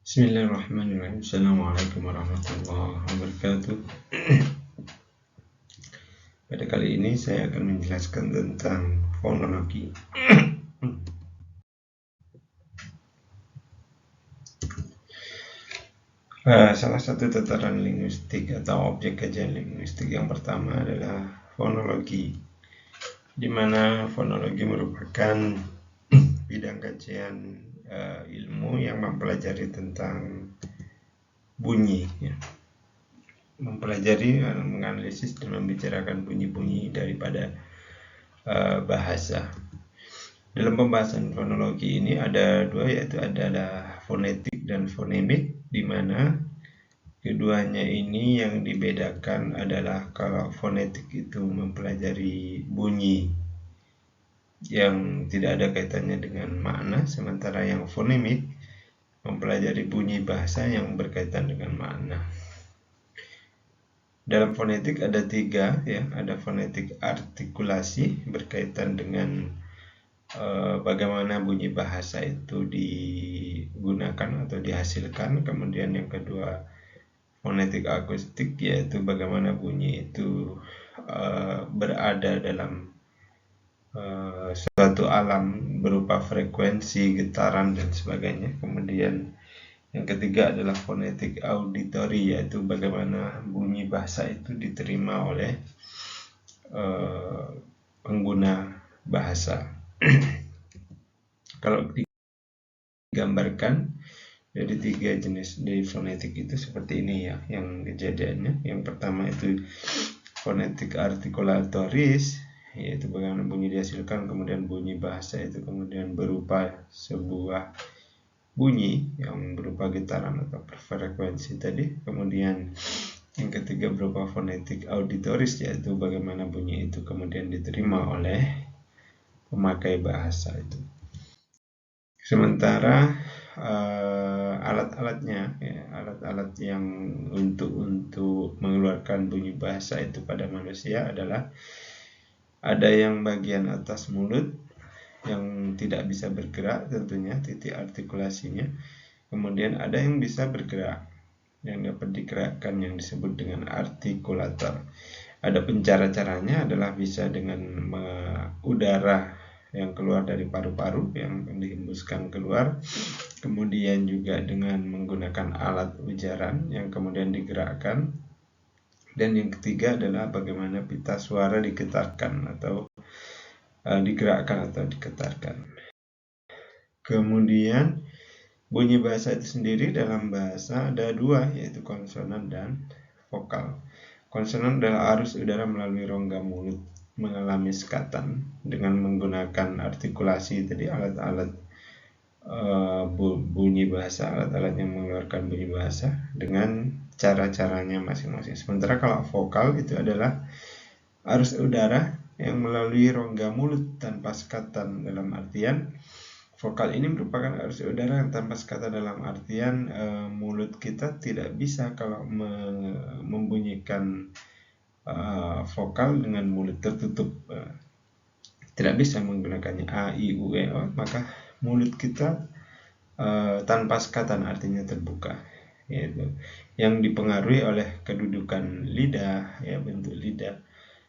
Bismillahirrahmanirrahim. Assalamualaikum warahmatullahi wabarakatuh. Pada kali ini saya akan menjelaskan tentang fonologi. Salah satu tataran linguistik atau objek kajian linguistik yang pertama adalah fonologi, di mana fonologi merupakan bidang kajian ilmu yang mempelajari tentang bunyi, mempelajari, menganalisis dan membicarakan bunyi-bunyi daripada bahasa. Dalam pembahasan fonologi ini ada dua, yaitu adalah fonetik dan fonemik, di mana keduanya ini yang dibedakan adalah kalau fonetik itu mempelajari bunyi yang tidak ada kaitannya dengan makna, sementara yang fonemik mempelajari bunyi bahasa yang berkaitan dengan makna. Dalam fonetik ada tiga, ada fonetik artikulasi berkaitan dengan bagaimana bunyi bahasa itu digunakan atau dihasilkan. Kemudian yang kedua fonetik akustik, yaitu bagaimana bunyi itu berada dalam suatu alam berupa frekuensi, getaran dan sebagainya. Kemudian yang ketiga adalah fonetik auditori, yaitu bagaimana bunyi bahasa itu diterima oleh pengguna bahasa. Kalau digambarkan dari tiga jenis dari fonetik itu seperti ini ya, yang kejadiannya. Yang pertama itu fonetik artikulatoris, yaitu bagaimana bunyi dihasilkan, kemudian bunyi bahasa itu kemudian berupa sebuah bunyi yang berupa getaran atau frekuensi tadi. Kemudian yang ketiga berupa fonetik auditoris, yaitu bagaimana bunyi itu kemudian diterima oleh pemakai bahasa itu. Sementara alat-alatnya, alat-alat yang untuk mengeluarkan bunyi bahasa itu pada manusia adalah ada yang bagian atas mulut yang tidak bisa bergerak, tentunya titik artikulasinya. Kemudian ada yang bisa bergerak, yang dapat digerakkan, yang disebut dengan artikulator. Adapun cara-caranya adalah bisa dengan udara yang keluar dari paru-paru yang dihembuskan keluar, kemudian juga dengan menggunakan alat ujaran yang kemudian digerakkan, dan yang ketiga adalah bagaimana pita suara digetarkan atau digerakkan atau diketarkan. Kemudian bunyi bahasa itu sendiri dalam bahasa ada dua, yaitu konsonan dan vokal. Konsonan adalah arus udara melalui rongga mulut mengalami sekatan dengan menggunakan artikulasi tadi, alat-alat bunyi bahasa, alat-alat yang mengeluarkan bunyi bahasa dengan cara-caranya masing-masing. Sementara kalau vokal itu adalah arus udara yang melalui rongga mulut tanpa sekatan, dalam artian vokal ini merupakan arus udara yang tanpa sekatan, dalam artian mulut kita tidak bisa kalau membunyikan vokal dengan mulut tertutup, tidak bisa menggunakannya a, i, u, e, o, maka mulut kita tanpa sekatan, artinya terbuka, yaitu yang dipengaruhi oleh kedudukan lidah, bentuk lidah,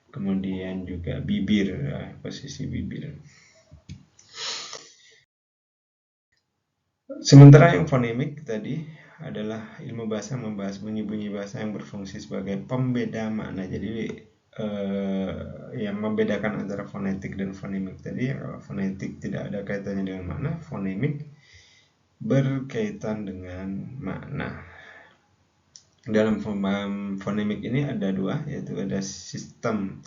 kemudian juga bibir, posisi bibir. Sementara yang fonemik tadi adalah ilmu bahasa membahas bunyi-bunyi bahasa yang berfungsi sebagai pembeda makna. Jadi yang membedakan antara fonetik dan fonemik tadi, kalau fonetik tidak ada kaitannya dengan makna, fonemik berkaitan dengan makna. Dalam fonemik ini ada dua, yaitu ada sistem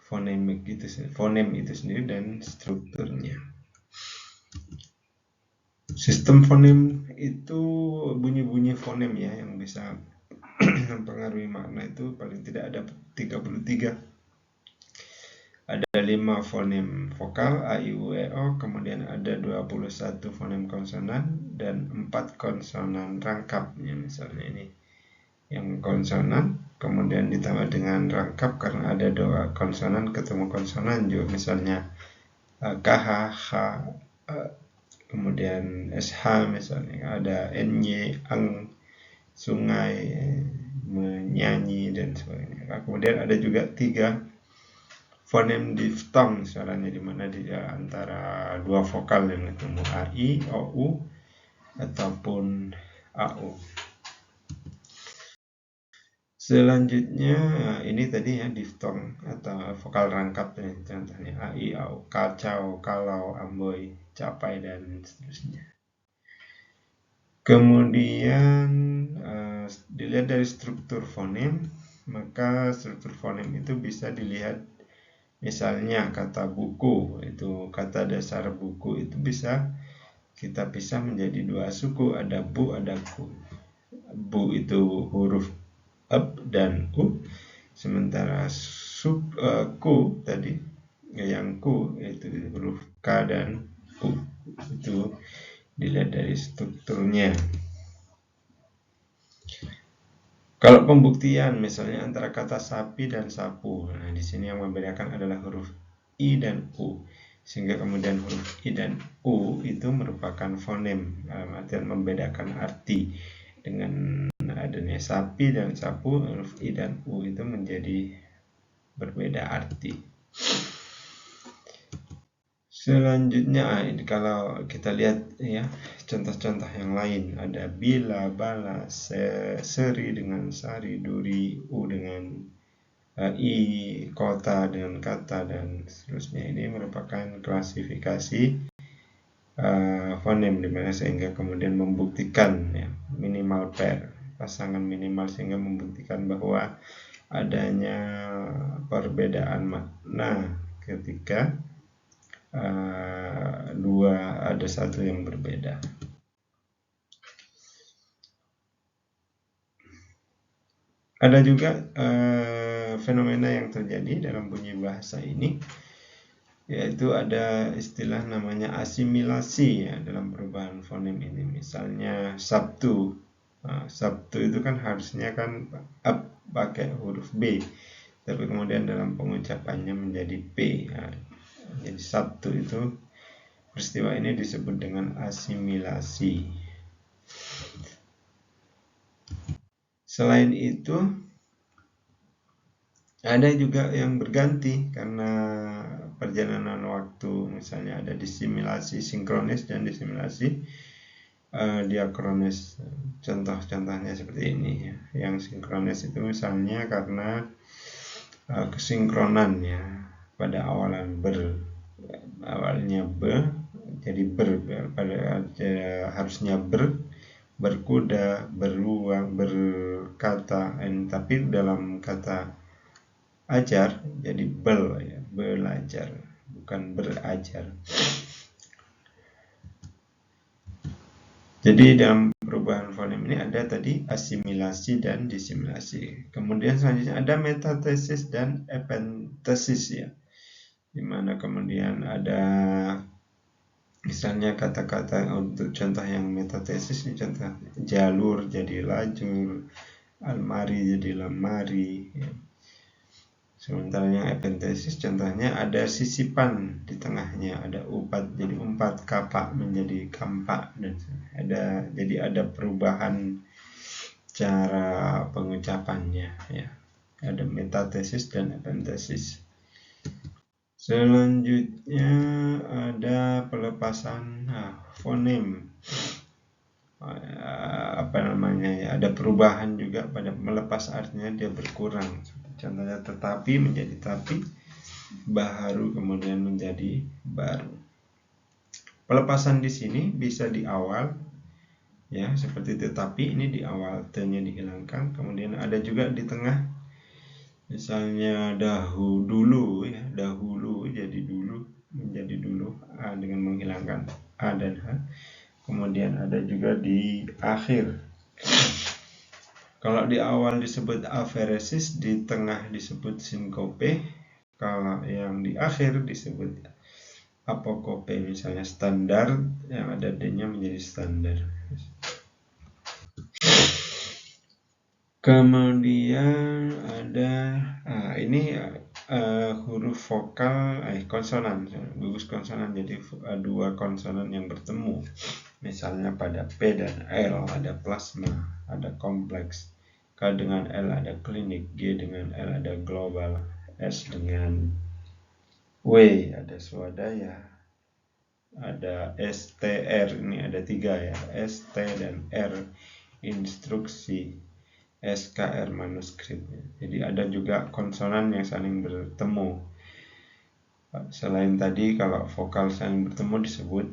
fonemik itu, fonem itu sendiri, dan strukturnya. Sistem fonem itu bunyi-bunyi fonem yang bisa mempengaruhi makna itu paling tidak ada 33. Ada 5 fonem vokal a, i, u, e, o, kemudian ada 21 fonem konsonan dan 4 konsonan rangkapnya. Misalnya ini yang konsonan, kemudian ditambah dengan rangkap karena ada 2 konsonan ketemu konsonan juga, misalnya kh, h, kemudian SH misalnya, ada NY, ang, sungai, menyanyi, dan sebagainya. Nah, kemudian ada juga 3 fonem diftong, suaranya di mana di antara 2 vokal yang ketemu, AI, OU, ataupun AU. Selanjutnya ini tadi ya diftong atau vokal rangkap ya, contohnya AI, AU, kacau, kalau, amboy, capai, dan seterusnya. Kemudian dilihat dari struktur fonem, maka struktur fonem itu bisa dilihat misalnya kata buku, itu kata dasar buku itu bisa kita pisah menjadi 2 suku, ada bu, ada ku. Bu itu huruf up dan u, sementara ku tadi yang ku itu huruf k dan u. Itu dilihat dari strukturnya. Kalau pembuktian misalnya antara kata sapi dan sapu, nah di sini yang membedakan adalah huruf i dan u, sehingga kemudian huruf i dan u itu merupakan fonem, artian membedakan arti. Dengan adanya sapi dan sapu, huruf i dan u itu menjadi berbeda arti. Selanjutnya kalau kita lihat ya contoh-contoh yang lain, ada bila, bala, seri dengan sari, duri, u dengan i, kota dengan kata, dan seterusnya. Ini merupakan klasifikasi fonem dimana sehingga kemudian membuktikan ya, minimal pair, pasangan minimal, sehingga membuktikan bahwa adanya perbedaan makna ketika ada satu yang berbeda. Ada juga fenomena yang terjadi dalam bunyi bahasa ini, yaitu ada istilah namanya asimilasi ya dalam perubahan fonem ini. Misalnya Sabtu, Sabtu itu kan harusnya kan pakai huruf B, tapi kemudian dalam pengucapannya menjadi P. Jadi Sabtu itu, peristiwa ini disebut dengan asimilasi. Selain itu, ada juga yang berganti karena perjalanan waktu, misalnya ada disimilasi sinkronis dan disimilasi diakronis. Contoh-contohnya seperti ini ya. Yang sinkronis itu misalnya karena kesinkronan ya, pada awalnya jadi pada harusnya berkuda, beruang, berkata, tapi dalam kata ajar jadi ya, belajar, bukan berajar. Jadi dalam perubahan fonem ini ada tadi asimilasi dan disimilasi. Kemudian selanjutnya ada metatesis dan epentesis ya, dimana kemudian ada misalnya kata-kata untuk contoh yang metatesis ini, contoh jalur jadi lajur, almari jadi lemari ya. Sementara yang epentesis contohnya ada sisipan di tengahnya, ada umpat jadi umpat, kapak menjadi kampak, dan jadi ada perubahan cara pengucapannya ya. Ada metatesis dan epentesis. Selanjutnya ada pelepasan fonem. Ada perubahan juga pada melepas, artinya dia berkurang. Contohnya tetapi menjadi tapi, baharu kemudian menjadi baru. Pelepasan di sini bisa di awal ya, seperti tetapi ini di awal t-nya dihilangkan, kemudian ada juga di tengah, misalnya dahulu ya, dahulu jadi dulu, menjadi dulu dengan menghilangkan a dan h. Kemudian ada juga di akhir. Kalau di awal disebut aferesis, di tengah disebut sinkope, kalau yang di akhir disebut apokope. Misalnya standar, yang ada D-nya menjadi standar. Kemudian ada ini huruf vokal, konsonan, gugus konsonan, jadi dua konsonan yang bertemu. Misalnya pada P dan L ada plasma, ada kompleks, K dengan L ada klinik, G dengan L ada global, S dengan W ada swadaya, ada STR, ini ada 3 ya, ST dan R instruksi, SKR manuskrip. Jadi ada juga konsonan yang saling bertemu. Selain tadi, kalau vokal saling bertemu disebut